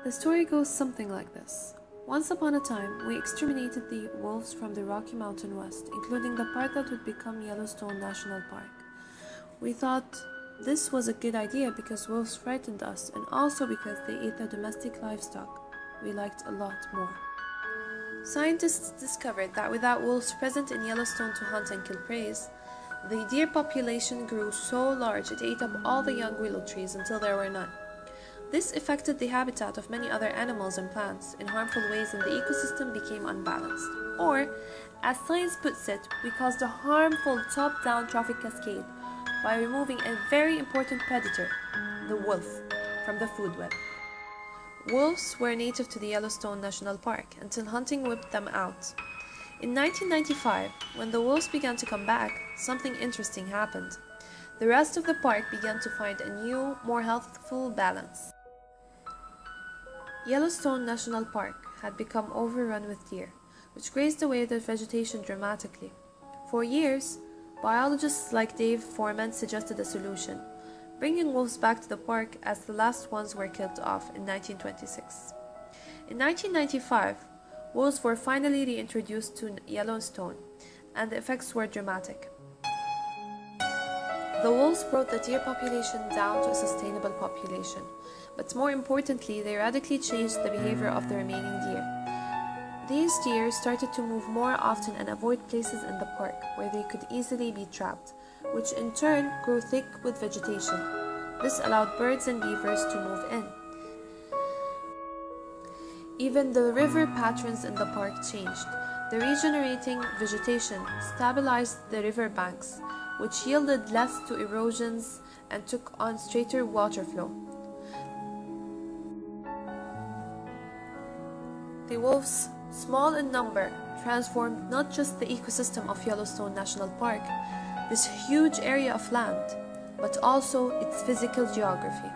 The story goes something like this. Once upon a time, we exterminated the wolves from the Rocky Mountain West, including the part that would become Yellowstone National Park. We thought this was a good idea because wolves frightened us and also because they ate the domestic livestock we liked a lot more. Scientists discovered that without wolves present in Yellowstone to hunt and kill prey, the deer population grew so large it ate up all the young willow trees until there were none. This affected the habitat of many other animals and plants in harmful ways, and the ecosystem became unbalanced. Or, as science puts it, we caused a harmful top-down trophic cascade by removing a very important predator, the wolf, from the food web. Wolves were native to the Yellowstone National Park until hunting whipped them out. In 1995, when the wolves began to come back, something interesting happened. The rest of the park began to find a new, more healthful balance. Yellowstone National Park had become overrun with deer, which grazed away the vegetation dramatically. For years, biologists like Dave Foreman suggested a solution, bringing wolves back to the park as the last ones were killed off in 1926. In 1995, wolves were finally reintroduced to Yellowstone, and the effects were dramatic. The wolves brought the deer population down to a sustainable population, but more importantly, they radically changed the behavior of the remaining deer. These deer started to move more often and avoid places in the park where they could easily be trapped, which in turn grew thick with vegetation. This allowed birds and beavers to move in. Even the river patterns in the park changed. The regenerating vegetation stabilized the river banks, which yielded less to erosions and took on straighter water flow. The wolves, small in number, transformed not just the ecosystem of Yellowstone National Park, this huge area of land, but also its physical geography.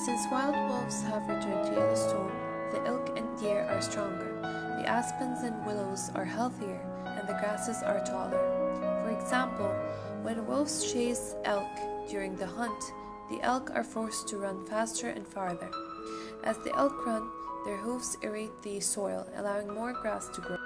Since wild wolves have returned to Yellowstone, the elk and deer are stronger, the aspens and willows are healthier, and the grasses are taller. For example, when wolves chase elk during the hunt, the elk are forced to run faster and farther. As the elk run, their hooves aerate the soil, allowing more grass to grow.